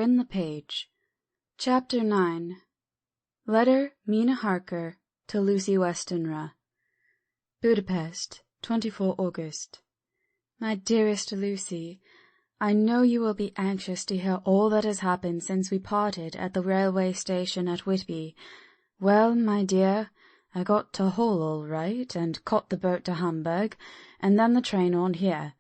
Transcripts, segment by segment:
Turn the page. Chapter 9. Letter Mina Harker to Lucy Westenra. Budapest, 24 August. My dearest Lucy, I know you will be anxious to hear all that has happened since we parted at the railway station at Whitby. Well, my dear, I got to Hull all right, and caught the boat to Hamburg, and then the train on here.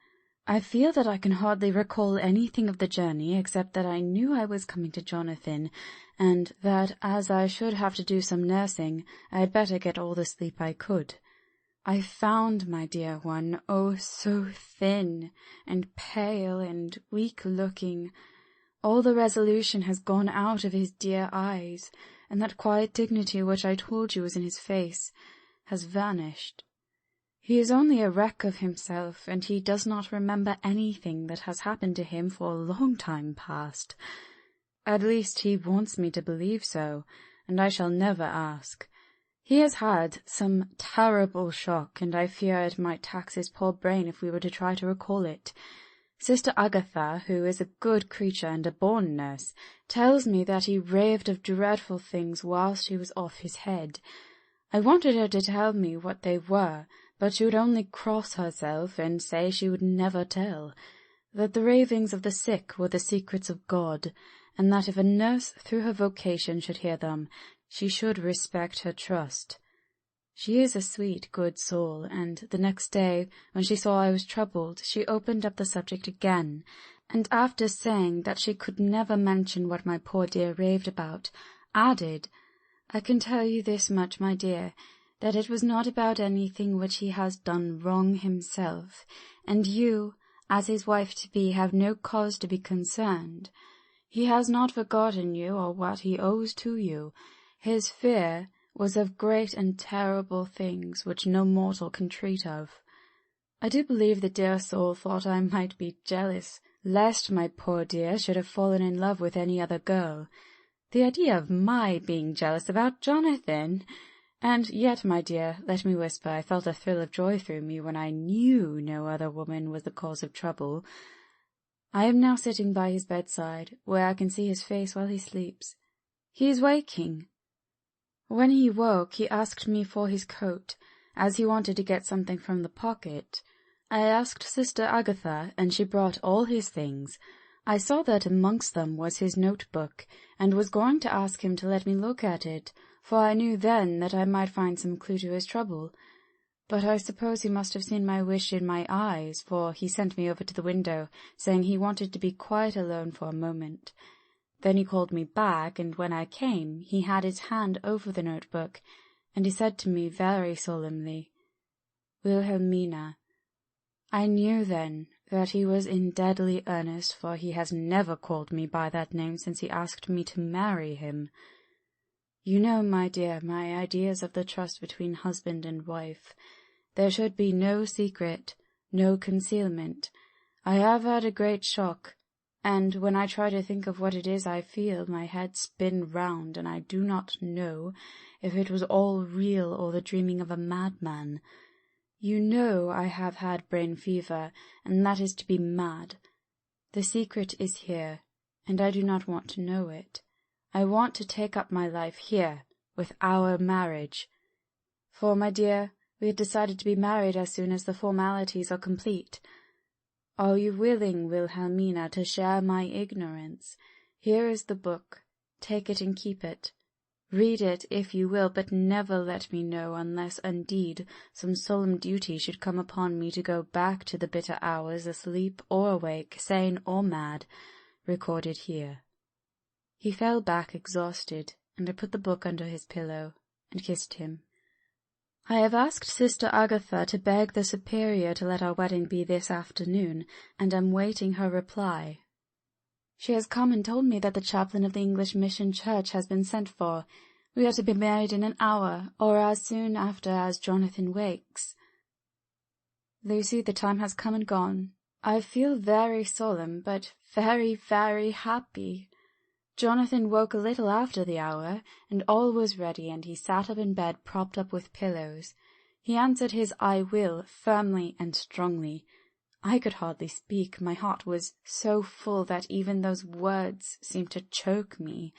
I feel that I can hardly recall anything of the journey except that I knew I was coming to Jonathan, and that as I should have to do some nursing, I had better get all the sleep I could. I found my dear one, oh, so thin and pale and weak-looking. All the resolution has gone out of his dear eyes, and that quiet dignity which I told you was in his face has vanished. He is only a wreck of himself, and he does not remember anything that has happened to him for a long time past. At least he wants me to believe so, and I shall never ask. He has had some terrible shock, and I fear it might tax his poor brain if we were to try to recall it. Sister Agatha, who is a good creature and a born nurse, tells me that he raved of dreadful things whilst he was off his head. I wanted her to tell me what they were, but she would only cross herself and say she would never tell, that the ravings of the sick were the secrets of God, and that if a nurse through her vocation should hear them, she should respect her trust. She is a sweet, good soul, and the next day, when she saw I was troubled, she opened up the subject again, and after saying that she could never mention what my poor dear raved about, added, "I can tell you this much, my dear, that it was not about anything which he has done wrong himself, and you, as his wife-to-be, have no cause to be concerned. He has not forgotten you or what he owes to you. His fear was of great and terrible things which no mortal can treat of. I do believe the dear soul thought I might be jealous, lest my poor dear should have fallen in love with any other girl. The idea of my being jealous about Jonathan! And yet, my dear, let me whisper, I felt a thrill of joy through me when I knew no other woman was the cause of trouble. I am now sitting by his bedside, where I can see his face while he sleeps. He is waking. When he woke, he asked me for his coat, as he wanted to get something from the pocket. I asked Sister Agatha, and she brought all his things. I saw that amongst them was his notebook, and was going to ask him to let me look at it, for I knew then that I might find some clue to his trouble. But I suppose he must have seen my wish in my eyes, for he sent me over to the window, saying he wanted to be quite alone for a moment. Then he called me back, and when I came, he had his hand over the notebook, and he said to me very solemnly, "Wilhelmina." I knew then that he was in deadly earnest, for he has never called me by that name since he asked me to marry him. You know, my dear, my ideas of the trust between husband and wife. There should be no secret, no concealment. I have had a great shock, and when I try to think of what it is I feel, my head spins round, and I do not know if it was all real or the dreaming of a madman. You know I have had brain fever, and that is to be mad. The secret is here, and I do not want to know it. I want to take up my life here, with our marriage. For, my dear, we had decided to be married as soon as the formalities are complete. Are you willing, Wilhelmina, to share my ignorance? Here is the book. Take it and keep it. Read it if you will, but never let me know unless, indeed, some solemn duty should come upon me to go back to the bitter hours, asleep or awake, sane or mad, recorded here. He fell back exhausted, and I put the book under his pillow, and kissed him. I have asked Sister Agatha to beg the Superior to let our wedding be this afternoon, and am waiting her reply. She has come and told me that the chaplain of the English Mission Church has been sent for. We are to be married in an hour, or as soon after as Jonathan wakes. Lucy, the time has come and gone. I feel very solemn, but very, very happy. Jonathan woke a little after the hour, and all was ready, and he sat up in bed propped up with pillows. He answered his "I will" firmly and strongly. I could hardly speak. My heart was so full that even those words seemed to choke me.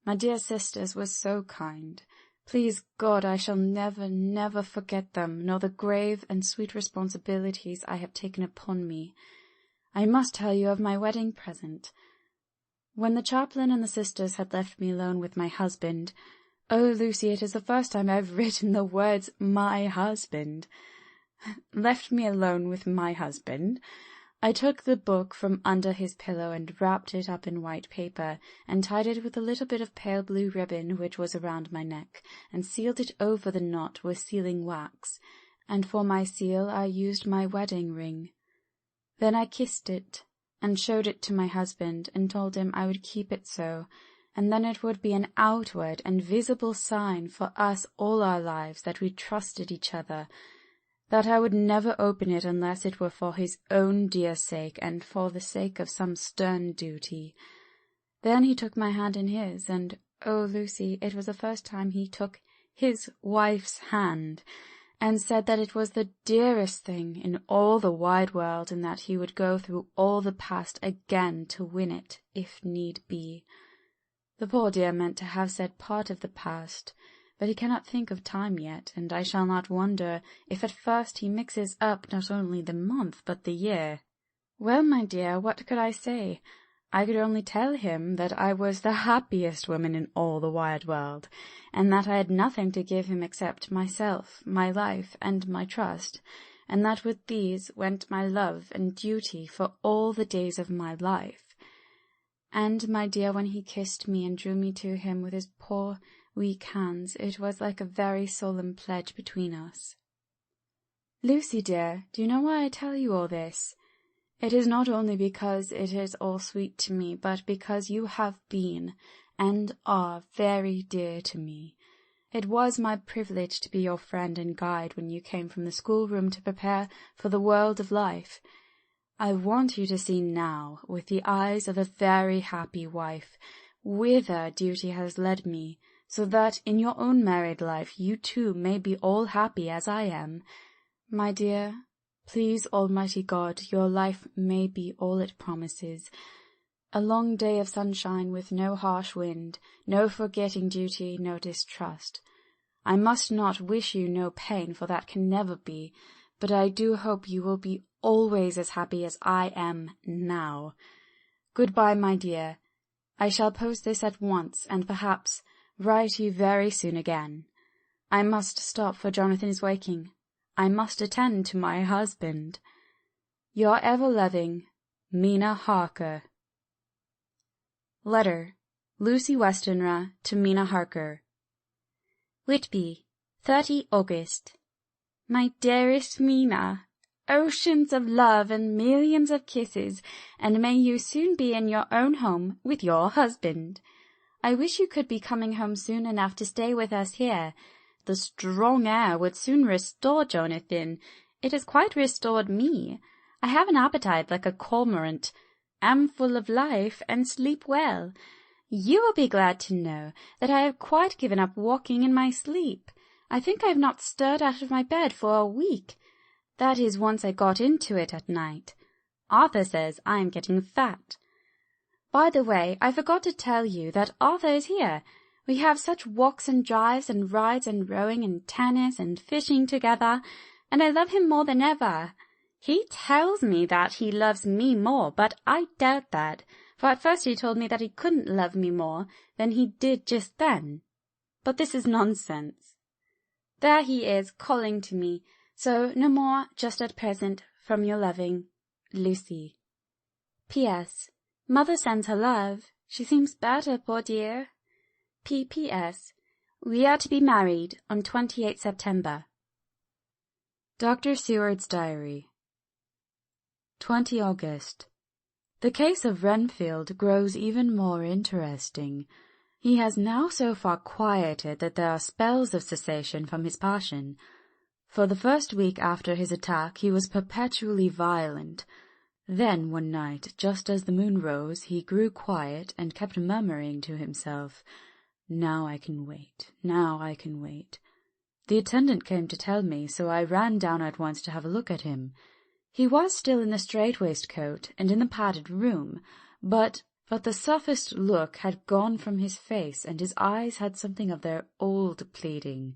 My dear sisters were so kind. Please God, I shall never, never forget them, nor the grave and sweet responsibilities I have taken upon me. I must tell you of my wedding present. When the chaplain and the sisters had left me alone with my husband— oh, Lucy, it is the first time I have written the words "my husband" — left me alone with my husband, I took the book from under his pillow and wrapped it up in white paper, and tied it with a little bit of pale blue ribbon which was around my neck, and sealed it over the knot with sealing wax, and for my seal I used my wedding ring. Then I kissed it, and showed it to my husband, and told him I would keep it so, and then it would be an outward and visible sign for us all our lives that we trusted each other, that I would never open it unless it were for his own dear sake and for the sake of some stern duty. Then he took my hand in his, and, oh, Lucy, it was the first time he took his wife's hand, and said that it was the dearest thing in all the wide world, and that he would go through all the past again to win it, if need be. The poor dear meant to have said part of the past, but he cannot think of time yet, and I shall not wonder if at first he mixes up not only the month but the year. Well, my dear, what could I say? I could only tell him that I was the happiest woman in all the wide world, and that I had nothing to give him except myself, my life, and my trust, and that with these went my love and duty for all the days of my life. And, my dear, when he kissed me and drew me to him with his poor weak hands, it was like a very solemn pledge between us. Lucy, dear, do you know why I tell you all this? It is not only because it is all sweet to me, but because you have been and are very dear to me. It was my privilege to be your friend and guide when you came from the schoolroom to prepare for the world of life. I want you to see now, with the eyes of a very happy wife, whither duty has led me, so that in your own married life you too may be all happy as I am. My dear, please Almighty God, your life may be all it promises. A long day of sunshine with no harsh wind, no forgetting duty, no distrust. I must not wish you no pain, for that can never be, but I do hope you will be always as happy as I am now. Goodbye, my dear. I shall post this at once, and perhaps write you very soon again. I must stop, for Jonathan is waking. I must attend to my husband. Your ever-loving Mina Harker. Letter, Lucy Westenra to Mina Harker. Whitby, 30 August. My dearest Mina, oceans of love and millions of kisses, and may you soon be in your own home with your husband. I wish you could be coming home soon enough to stay with us here. The strong air would soon restore Jonathan. It has quite restored me. I have an appetite like a cormorant, am full of life, and sleep well. You will be glad to know that I have quite given up walking in my sleep. I think I have not stirred out of my bed for a week. That is, once I got into it at night. Arthur says I am getting fat. By the way, I forgot to tell you that Arthur is here. We have such walks and drives and rides and rowing and tennis and fishing together, and I love him more than ever. He tells me that he loves me more, but I doubt that, for at first he told me that he couldn't love me more than he did just then. But this is nonsense. There he is, calling to me, so no more just at present from your loving Lucy. P.S. Mother sends her love. She seems better, poor dear. P.P.S. We are to be married on 28 September. Dr. Sewards Diary. 20 August. The case of Renfield grows even more interesting. He has now so far quieted that there are spells of cessation from his passion. For the first week after his attack he was perpetually violent. Then one night, just as the moon rose, he grew quiet and kept murmuring to himself, "Now I can wait, now I can wait." The attendant came to tell me, so I ran down at once to have a look at him. He was still in the strait waistcoat and in the padded room, but the sophist look had gone from his face, and his eyes had something of their old pleading,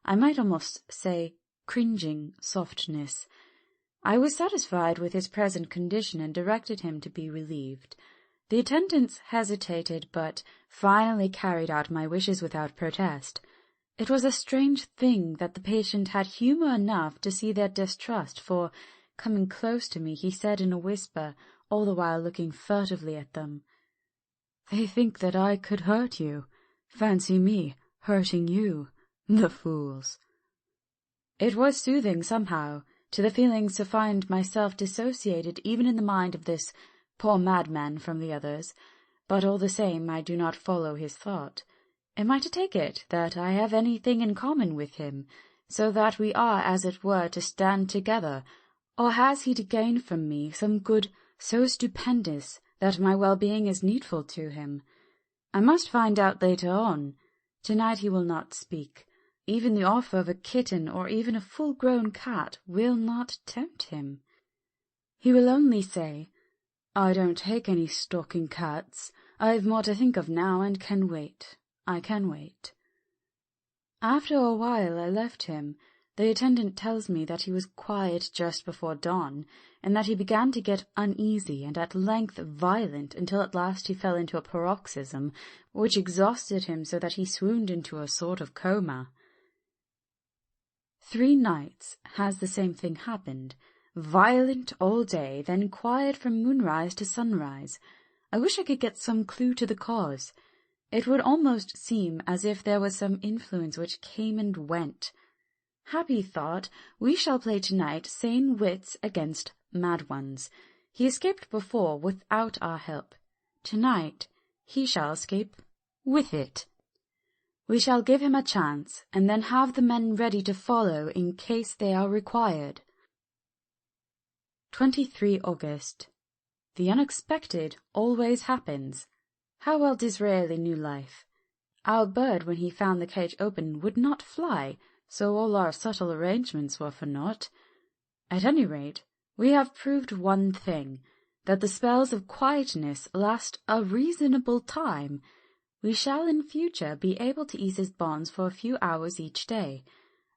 I might almost say cringing softness. I was satisfied with his present condition and directed him to be relieved. The attendants hesitated, but finally carried out my wishes without protest. It was a strange thing that the patient had humour enough to see their distrust, for, coming close to me, he said in a whisper, all the while looking furtively at them, "They think that I could hurt you. Fancy me hurting you, the fools." It was soothing, somehow, to the feelings to find myself dissociated even in the mind of this poor madman from the others, but all the same I do not follow his thought. Am I to take it that I have anything in common with him, so that we are, as it were, to stand together, or has he to gain from me some good so stupendous that my well-being is needful to him? I must find out later on. Tonight he will not speak. Even the offer of a kitten or even a full-grown cat will not tempt him. He will only say, "I don't take any stalking cats. I've more to think of now and can wait. I can wait." After a while I left him. The attendant tells me that he was quiet just before dawn, and that he began to get uneasy and at length violent, until at last he fell into a paroxysm, which exhausted him so that he swooned into a sort of coma. 3 nights has the same thing happened. Violent all day, then quiet from moonrise to sunrise. I wish I could get some clue to the cause. It would almost seem as if there was some influence which came and went. Happy thought, we shall play tonight sane wits against mad ones. He escaped before without our help. Tonight he shall escape with it. We shall give him a chance, and then have the men ready to follow in case they are required. 23 August. The unexpected always happens. How well Disraeli knew life. Our bird, when he found the cage open, would not fly, so all our subtle arrangements were for naught. At any rate, we have proved one thing, that the spells of quietness last a reasonable time. We shall in future be able to ease his bonds for a few hours each day.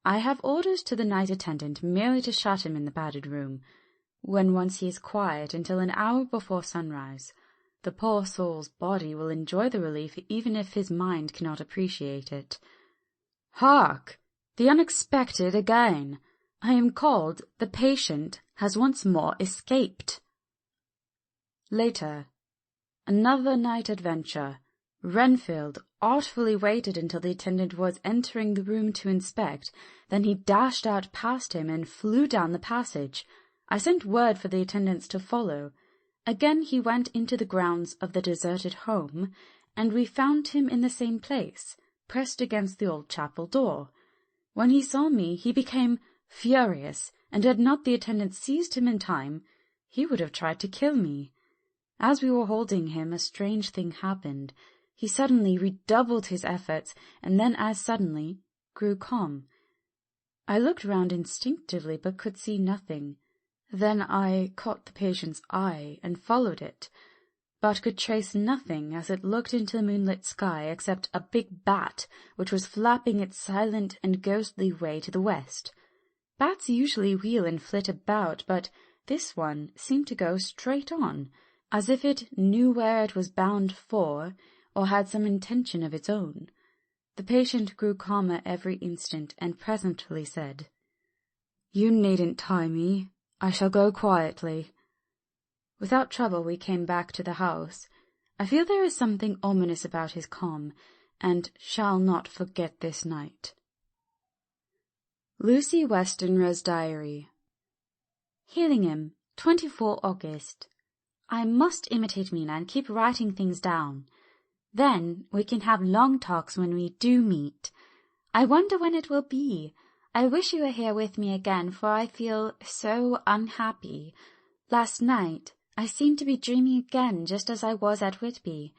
I have orders to the night attendant merely to shut him in the padded room, when once he is quiet, until an hour before sunrise. The poor soul's body will enjoy the relief even if his mind cannot appreciate it. Hark! The unexpected again! I am called. The patient has once more escaped. Later. Another night adventure. Renfield artfully waited until the attendant was entering the room to inspect, then he dashed out past him and flew down the passage. I sent word for the attendants to follow. Again he went into the grounds of the deserted home, and we found him in the same place, pressed against the old chapel door. When he saw me, he became furious, and had not the attendants seized him in time, he would have tried to kill me. As we were holding him, a strange thing happened. He suddenly redoubled his efforts, and then as suddenly grew calm. I looked round instinctively, but could see nothing. Then I caught the patient's eye and followed it, but could trace nothing as it looked into the moonlit sky except a big bat which was flapping its silent and ghostly way to the west. Bats usually wheel and flit about, but this one seemed to go straight on, as if it knew where it was bound for, or had some intention of its own. The patient grew calmer every instant, and presently said, "You needn't tie me. I shall go quietly." Without trouble we came back to the house. I feel there is something ominous about his calm, and shall not forget this night. Lucy Westenra's Diary. Healingham, 24 August. I must imitate Mina and keep writing things down. Then we can have long talks when we do meet. I wonder when it will be. I wish you were here with me again, for I feel so unhappy. Last night I seemed to be dreaming again, just as I was at Whitby.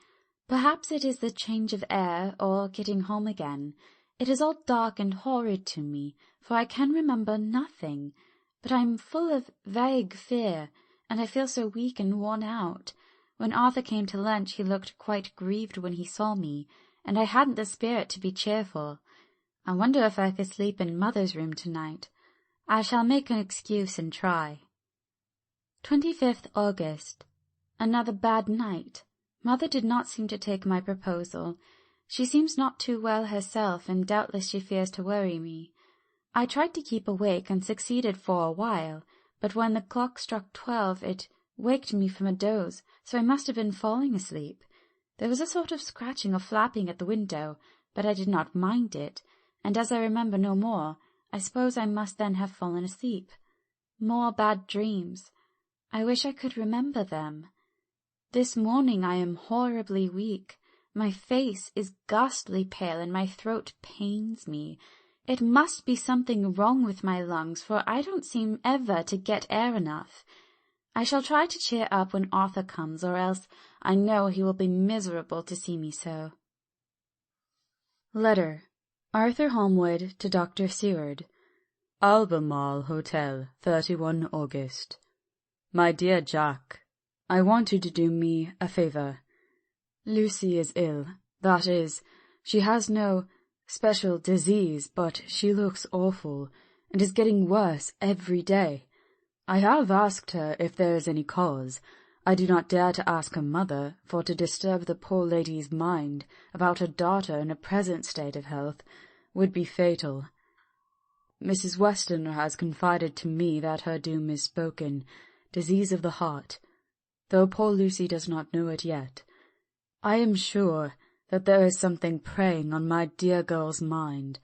Perhaps it is the change of air, or getting home again. It is all dark and horrid to me, for I can remember nothing. but I am full of vague fear, and I feel so weak and worn out. When Arthur came to lunch he looked quite grieved when he saw me, and I hadn't the spirit to be cheerful. I wonder if I could sleep in Mother's room tonight. I shall make an excuse and try. 25th August. Another bad night. Mother did not seem to take my proposal. She seems not too well herself, and doubtless she fears to worry me. I tried to keep awake and succeeded for a while, but when the clock struck 12 it waked me from a doze, so I must have been falling asleep. There was a sort of scratching or flapping at the window, but I did not mind it, and as I remember no more, I suppose I must then have fallen asleep. More bad dreams. I wish I could remember them. This morning I am horribly weak. My face is ghastly pale, and my throat pains me. It must be something wrong with my lungs, for I don't seem ever to get air enough. I shall try to cheer up when Arthur comes, or else I know he will be miserable to see me so. Letter. Arthur Holmwood to Dr. Seward. Albemarle Hotel, 31 August. My dear Jack, I want you to do me a favour. Lucy is ill. That is, she has no special disease, but she looks awful, and is getting worse every day. I have asked her if there is any cause. I do not dare to ask her mother, for to disturb the poor lady's mind about her daughter in a present state of health would be fatal. Mrs. Westenra has confided to me that her doom is spoken, disease of the heart, though poor Lucy does not know it yet. I am sure that there is something preying on my dear girl's mind.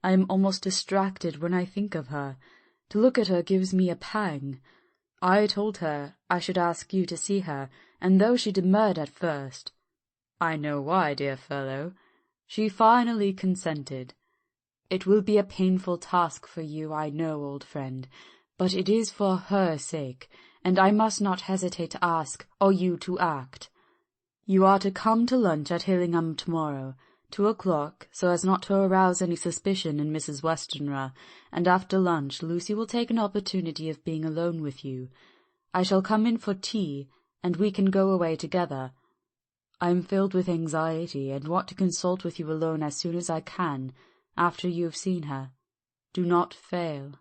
I am almost distracted when I think of her. To look at her gives me a pang. I told her I should ask you to see her, and though she demurred at first, I know why, dear fellow, she finally consented. It will be a painful task for you, I know, old friend, but it is for her sake, and I must not hesitate to ask, or you to act. You are to come to lunch at Hillingham tomorrow, 2 o'clock, so as not to arouse any suspicion in Mrs. Westenra, and after lunch Lucy will take an opportunity of being alone with you. I shall come in for tea, and we can go away together. I am filled with anxiety, and want to consult with you alone as soon as I can, after you have seen her. Do not fail.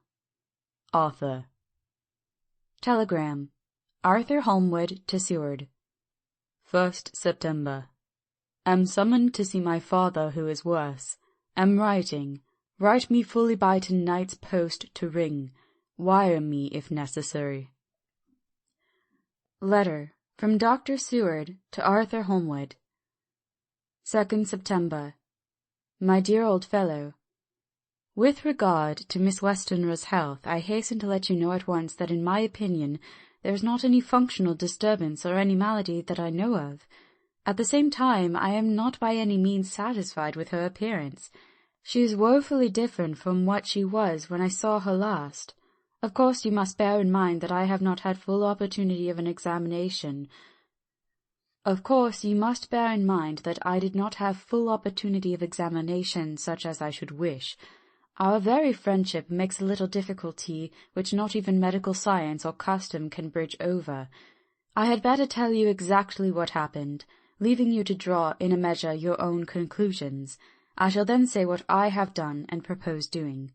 Arthur. Telegram. Arthur Holmwood to Seward. 1st September. Am summoned to see my father, who is worse. Am writing. Write me fully by to-night's post to ring. Wire me if necessary. Letter from Dr. Seward to Arthur Holmwood. 2nd September. My dear old fellow, with regard to Miss Westenra's health, I hasten to let you know at once that in my opinion there is not any functional disturbance or any malady that I know of. At the same time, I am not by any means satisfied with her appearance. She is woefully different from what she was when I saw her last. Of course you must bear in mind that I have not had full opportunity of an examination. Such as I should wish. Our very friendship makes a little difficulty which not even medical science or custom can bridge over. I had better tell you exactly what happened, leaving you to draw in a measure your own conclusions. I shall then say what I have done and propose doing.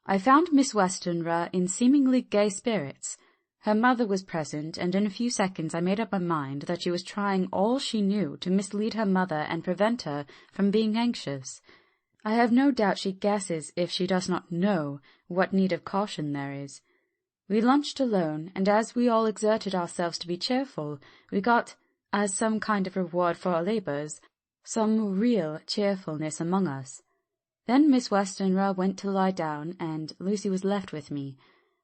I found Miss Westenra in seemingly gay spirits. Her mother was present, and in a few seconds I made up my mind that she was trying all she knew to mislead her mother and prevent her from being anxious. I have no doubt she guesses, if she does not know, what need of caution there is. We lunched alone, and as we all exerted ourselves to be cheerful, we got, as some kind of reward for our labours, some real cheerfulness among us. Then Miss Westenra went to lie down, and Lucy was left with me.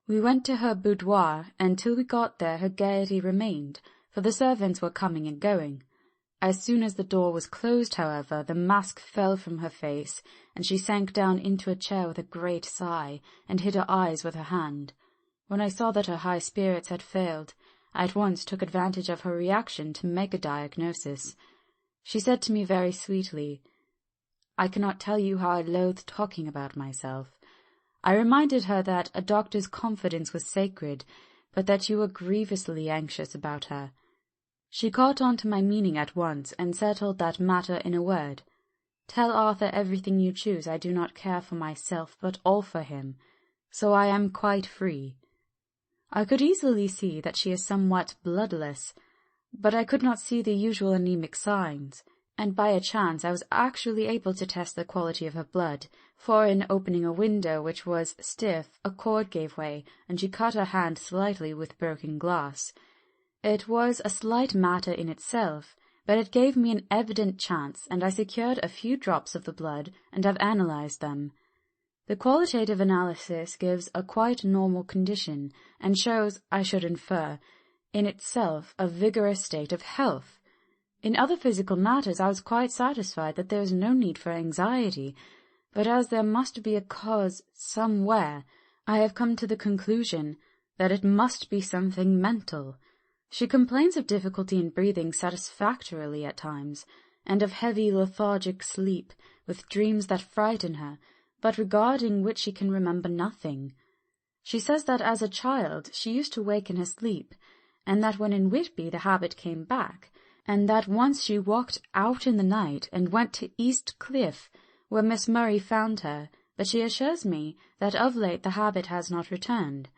We went to her boudoir, and till we got there her gaiety remained, for the servants were coming and going. As soon as the door was closed, however, the mask fell from her face, and she sank down into a chair with a great sigh, and hid her eyes with her hand. When I saw that her high spirits had failed, I at once took advantage of her reaction to make a diagnosis. She said to me very sweetly, "I cannot tell you how I loathe talking about myself. I reminded her that a doctor's confidence was sacred, but that you were grievously anxious about her. She caught on to my meaning at once, and settled that matter in a word. "Tell Arthur everything you choose. I do not care for myself, but all for him, so I am quite free." I could easily see that she is somewhat bloodless, but I could not see the usual anemic signs, and by a chance I was actually able to test the quality of her blood, for in opening a window which was stiff, a cord gave way, and she cut her hand slightly with broken glass. It was a slight matter in itself, but it gave me an evident chance, and I secured a few drops of the blood and have analyzed them. The qualitative analysis gives a quite normal condition, and shows, I should infer, in itself a vigorous state of health. In other physical matters I was quite satisfied that there is no need for anxiety, but as there must be a cause somewhere, I have come to the conclusion that it must be something mental. She complains of difficulty in breathing satisfactorily at times, and of heavy lethargic sleep, with dreams that frighten her, but regarding which she can remember nothing. She says that as a child she used to wake in her sleep, and that when in Whitby the habit came back, and that once she walked out in the night and went to East Cliff, where Miss Murray found her, but she assures me that of late the habit has not returned.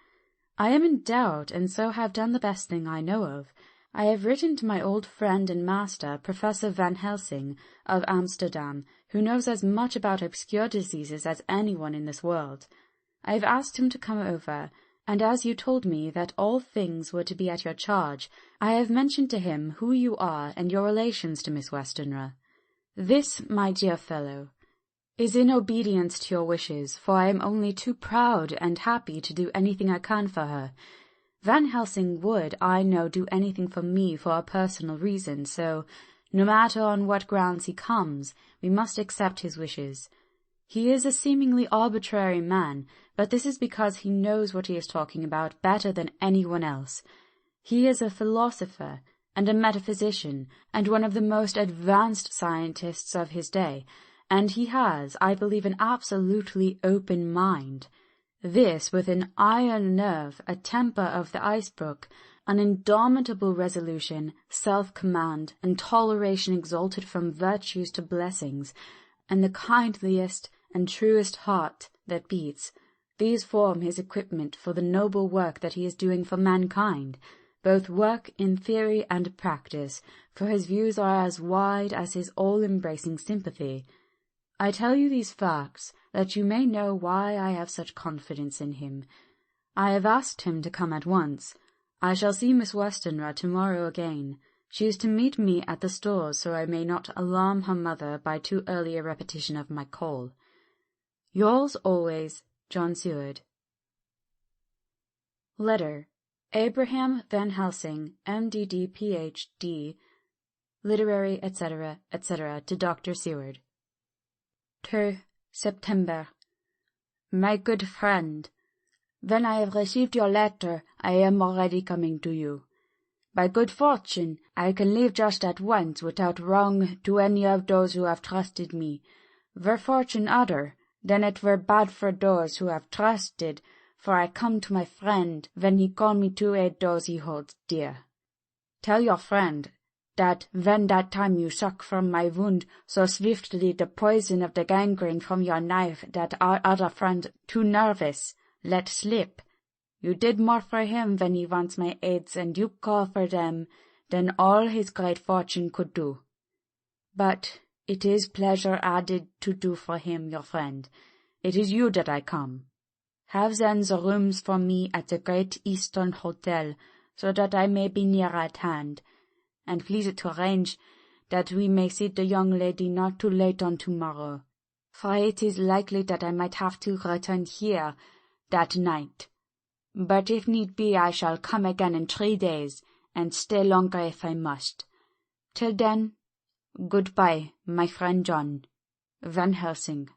I am in doubt, and so have done the best thing I know of. I have written to my old friend and master, Professor Van Helsing, of Amsterdam, who knows as much about obscure diseases as anyone in this world. I have asked him to come over, and as you told me that all things were to be at your charge, I have mentioned to him who you are and your relations to Miss Westenra. This, my dear fellow, is in obedience to your wishes, for I am only too proud and happy to do anything I can for her. Van Helsing would, I know, do anything for me for a personal reason, so, no matter on what grounds he comes, we must accept his wishes. He is a seemingly arbitrary man, but this is because he knows what he is talking about better than anyone else. He is a philosopher and a metaphysician, and one of the most advanced scientists of his day, and he has, I believe, an absolutely open mind. This, with an iron nerve, a temper of the icebrook, an indomitable resolution, self-command, and toleration exalted from virtues to blessings, and the kindliest and truest heart that beats, these form his equipment for the noble work that he is doing for mankind, both work in theory and practice, for his views are as wide as his all-embracing sympathy. I tell you these facts, that you may know why I have such confidence in him. I have asked him to come at once. I shall see Miss Westenra tomorrow again. She is to meet me at the stores, so I may not alarm her mother by too early a repetition of my call. Yours always, John Seward. Letter. Abraham Van Helsing, M.D.D., Ph.D., Literary, etc., etc., to Dr. Seward. 2 September. My good friend, when I have received your letter, I am already coming to you. By good fortune, I can leave just at once without wrong to any of those who have trusted me. Were fortune other, then it were bad for those who have trusted, for I come to my friend when he call me to aid those he holds dear. Tell your friend that when that time you suck from my wound so swiftly the poison of the gangrene from your knife that our other friend, too nervous, let slip, you did more for him when he wants my aids and you call for them than all his great fortune could do. But it is pleasure added to do for him, your friend. It is you that I come. Have then the rooms for me at the Great Eastern Hotel, so that I may be near at hand, and please to arrange that we may see the young lady not too late on tomorrow, for it is likely that I might have to return here that night. But if need be, I shall come again in 3 days, and stay longer if I must. Till then, goodbye, my friend John. Van Helsing.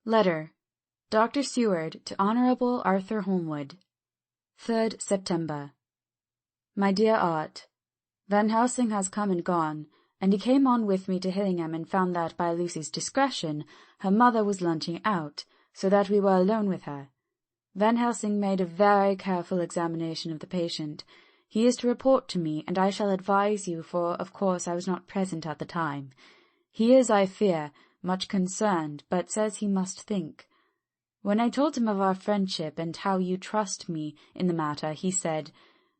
Letter. Dr. Seward to Honourable Arthur Holmwood. 3rd September. My dear Art, Van Helsing has come and gone, and he came on with me to Hillingham and found that, by Lucy's discretion, her mother was lunching out, so that we were alone with her. Van Helsing made a very careful examination of the patient. He is to report to me, and I shall advise you, for of course I was not present at the time. He is, I fear, much concerned, but says he must think. When I told him of our friendship and how you trust me in the matter, he said,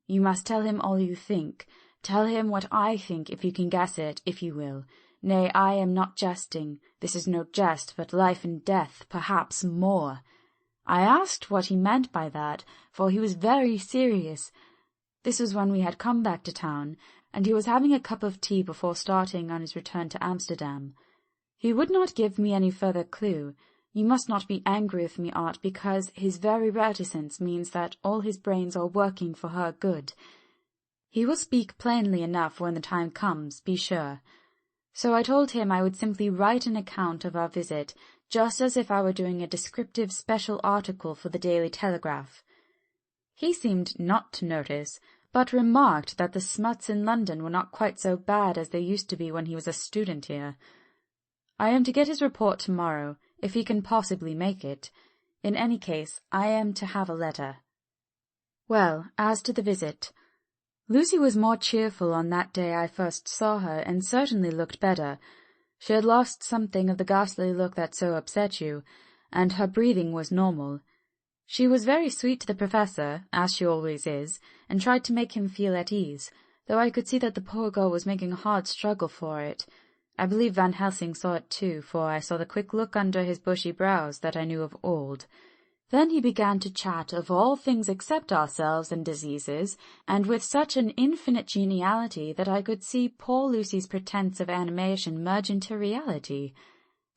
"You must tell him all you think. Tell him what I think, if you can guess it, if you will. Nay, I am not jesting. This is no jest, but life and death, perhaps more." I asked what he meant by that, for he was very serious. This was when we had come back to town, and he was having a cup of tea before starting on his return to Amsterdam. He would not give me any further clue. You must not be angry with me, Art, because his very reticence means that all his brains are working for her good. He will speak plainly enough when the time comes, be sure. So I told him I would simply write an account of our visit, just as if I were doing a descriptive special article for the Daily Telegraph. He seemed not to notice, but remarked that the smuts in London were not quite so bad as they used to be when he was a student here. I am to get his report tomorrow, if he can possibly make it. In any case, I am to have a letter. Well, as to the visit. Lucy was more cheerful on that day I first saw her, and certainly looked better. She had lost something of the ghastly look that so upset you, and her breathing was normal. She was very sweet to the professor, as she always is, and tried to make him feel at ease, though I could see that the poor girl was making a hard struggle for it. I believe Van Helsing saw it too, for I saw the quick look under his bushy brows that I knew of old. Then he began to chat of all things except ourselves and diseases, and with such an infinite geniality that I could see poor Lucy's pretence of animation merge into reality.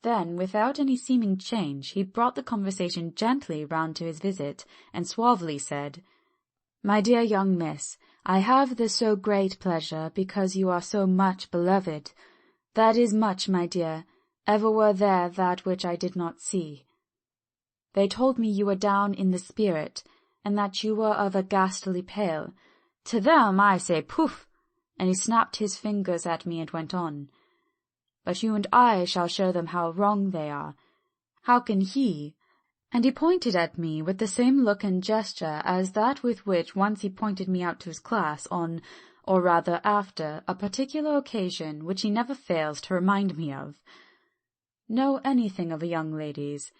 Then, without any seeming change, he brought the conversation gently round to his visit, and suavely said, "My dear young miss, I have the so great pleasure, because you are so much beloved. That is much, my dear, ever were there that which I did not see. They told me you were down in the spirit, and that you were of a ghastly pale. To them I say, poof!" and he snapped his fingers at me and went on. "But you and I shall show them how wrong they are. How can he—" and he pointed at me with the same look and gesture as that with which once he pointed me out to his class on, or rather after, a particular occasion which he never fails to remind me of. "Know anything of a young lady's.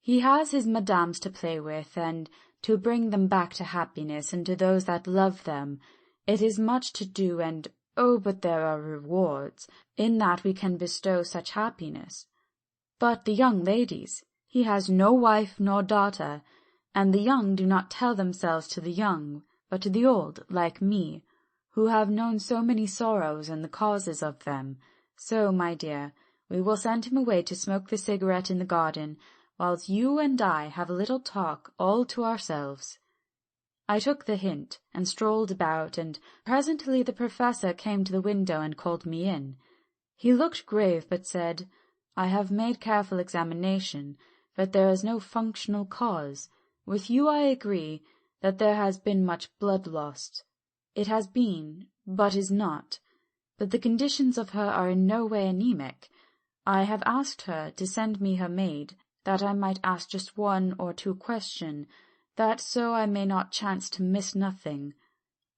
He has his madames to play with, and to bring them back to happiness, and to those that love them. It is much to do, and oh, but there are rewards, in that we can bestow such happiness. But the young ladies, he has no wife nor daughter, and the young do not tell themselves to the young, but to the old, like me, who have known so many sorrows and the causes of them. So, my dear, we will send him away to smoke the cigarette in the garden, whilst you and I have a little talk all to ourselves." I took the hint, and strolled about, and presently the professor came to the window and called me in. He looked grave, but said, "I have made careful examination, but there is no functional cause. With you I agree that there has been much blood lost. It has been, but is not. But the conditions of her are in no way anemic. I have asked her to send me her maid, that I might ask just 1 or 2 questions, that so I may not chance to miss nothing.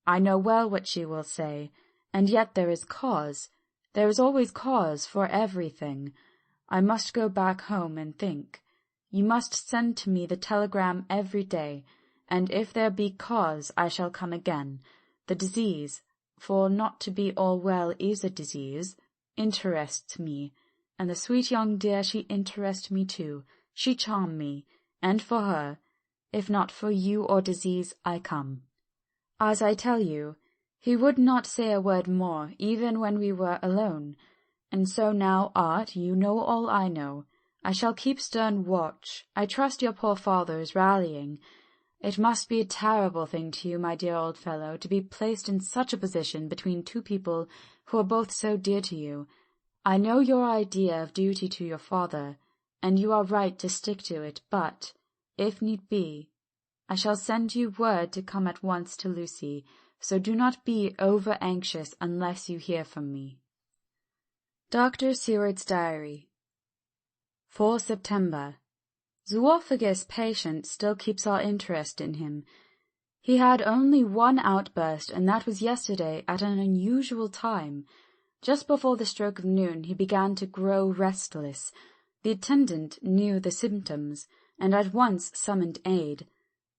I know well what she will say, and yet there is cause. There is always cause for everything. I must go back home and think. You must send to me the telegram every day, and if there be cause I shall come again. The disease, for not to be all well is a disease, interests me, and the sweet young dear, she interests me too. She charm me, and for her, if not for you or disease, I come." As I tell you, he would not say a word more, even when we were alone. And so now, Art, you know all I know. I shall keep stern watch. I trust your poor father is rallying. It must be a terrible thing to you, my dear old fellow, to be placed in such a position between 2 people who are both so dear to you. I know your idea of duty to your father, and you are right to stick to it, but, if need be, I shall send you word to come at once to Lucy, so do not be over-anxious unless you hear from me. Dr. Sewards Diary, 4 September. Zoophagous patient still keeps our interest in him. He had only one outburst, and that was yesterday at an unusual time. Just before the stroke of noon he began to grow restless. The attendant knew the symptoms, and at once summoned aid.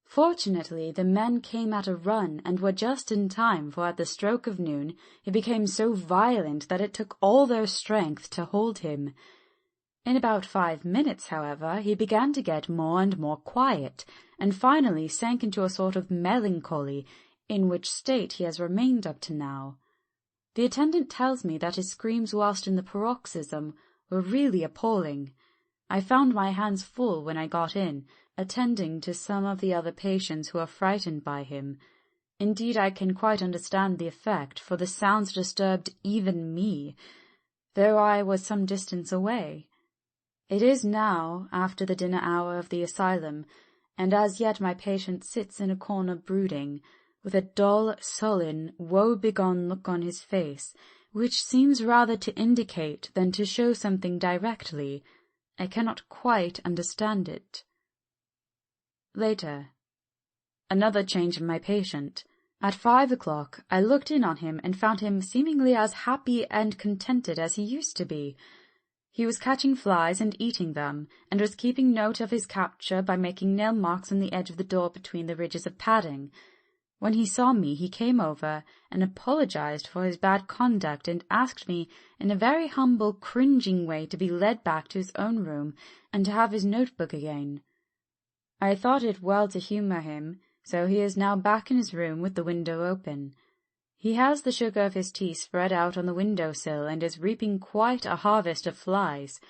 Fortunately, the men came at a run, and were just in time, for at the stroke of noon he became so violent that it took all their strength to hold him. In about 5 minutes, however, he began to get more and more quiet, and finally sank into a sort of melancholy, in which state he has remained up to now. The attendant tells me that his screams whilst in the paroxysm were really appalling. I found my hands full when I got in, attending to some of the other patients who are frightened by him. Indeed, I can quite understand the effect, for the sounds disturbed even me, though I was some distance away. It is now after the dinner hour of the asylum, and as yet my patient sits in a corner brooding, with a dull, sullen, woe-begone look on his face, which seems rather to indicate than to show something directly. I cannot quite understand it. Later. Another change in my patient. At 5 o'clock I looked in on him and found him seemingly as happy and contented as he used to be. He was catching flies and eating them, and was keeping note of his capture by making nail marks on the edge of the door between the ridges of padding. When he saw me, he came over and apologized for his bad conduct, and asked me in a very humble, cringing way to be led back to his own room and to have his notebook again. I thought it well to humour him, so he is now back in his room with the window open. He has the sugar of his tea spread out on the window-sill, and is reaping quite a harvest of flies.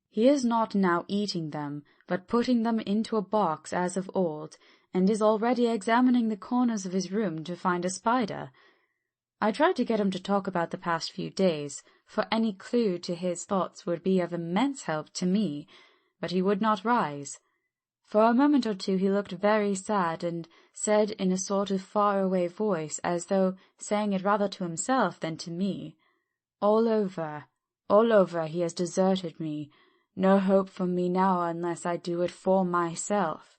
He is not now eating them, but putting them into a box as of old, and is already examining the corners of his room to find a spider. I tried to get him to talk about the past few days, for any clue to his thoughts would be of immense help to me, but he would not rise. For a moment or two he looked very sad, and said in a sort of far-away voice, as though saying it rather to himself than to me, all over, he has deserted me. No hope for me now unless I do it for myself."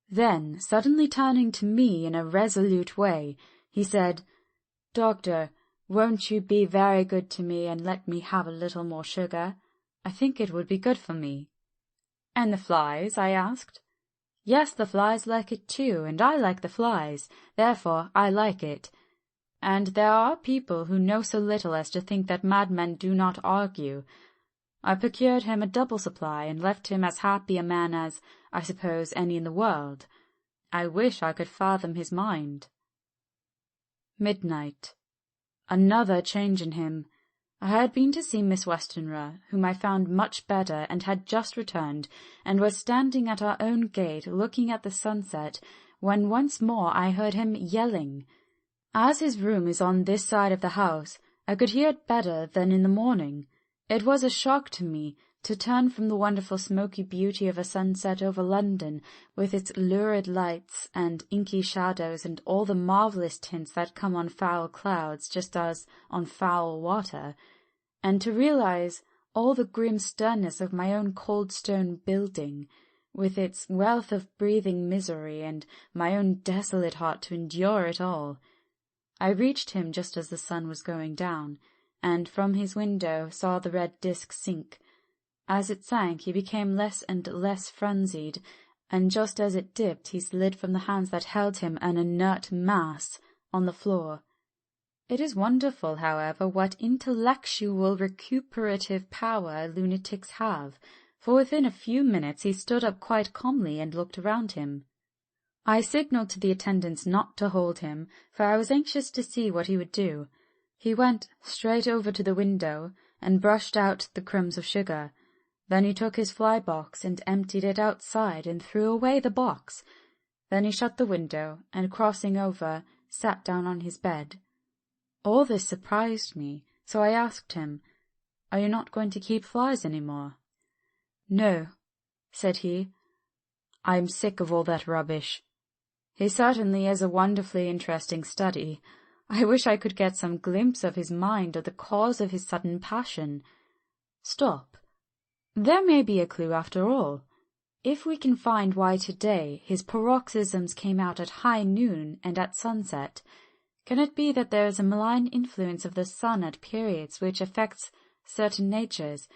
Then, suddenly turning to me in a resolute way, he said, "Doctor, won't you be very good to me and let me have a little more sugar? I think it would be good for me." "And the flies?" I asked. "Yes, the flies like it too, and I like the flies, therefore I like it. And there are people who know so little as to think that madmen do not argue. I procured him a double supply, and left him as happy a man as, I suppose, any in the world. I wish I could fathom his mind." Midnight. Another change in him. I had been to see Miss Westenra, whom I found much better, and had just returned, and was standing at our own gate looking at the sunset, when once more I heard him yelling. As his room is on this side of the house, I could hear it better than in the morning. It was a shock to me to turn from the wonderful smoky beauty of a sunset over London, with its lurid lights and inky shadows and all the marvellous tints that come on foul clouds just as on foul water, and to realize all the grim sternness of my own cold stone building, with its wealth of breathing misery, and my own desolate heart to endure it all. I reached him just as the sun was going down, and from his window saw the red disk sink. As it sank, he became less and less frenzied, and just as it dipped, he slid from the hands that held him an inert mass on the floor. It is wonderful, however, what intellectual recuperative power lunatics have, for within a few minutes he stood up quite calmly and looked around him. I signalled to the attendants not to hold him, for I was anxious to see what he would do. He went straight over to the window and brushed out the crumbs of sugar. Then he took his fly-box and emptied it outside and threw away the box. Then he shut the window and, crossing over, sat down on his bed. All this surprised me, so I asked him, "Are you not going to keep flies any more?" "No," said he. "I am sick of all that rubbish. He certainly is a wonderfully interesting study. I wish I could get some glimpse of his mind or the cause of his sudden passion. Stop. There may be a clue after all. If we can find why today his paroxysms came out at high noon and at sunset, can it be that there is a malign influence of the sun at periods which affects certain natures,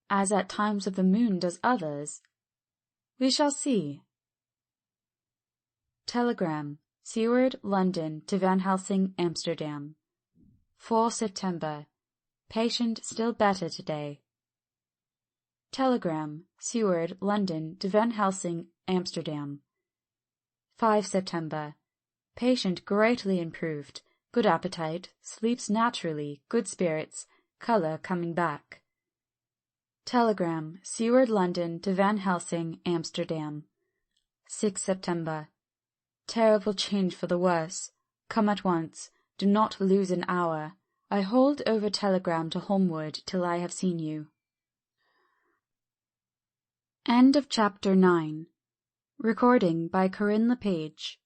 as at times of the moon does others? We shall see. Telegram, Seward, London to Van Helsing, Amsterdam. 4 September. Patient still better today. Telegram, Seward, London to Van Helsing, Amsterdam. 5 September. Patient greatly improved, good appetite, sleeps naturally, good spirits, colour coming back. Telegram, Seward, London to Van Helsing, Amsterdam. 6 September. Terrible change for the worse. Come at once. Do not lose an hour. I hold over telegram to Holmwood till I have seen you. End of Chapter 9. Recording by Corinne LePage.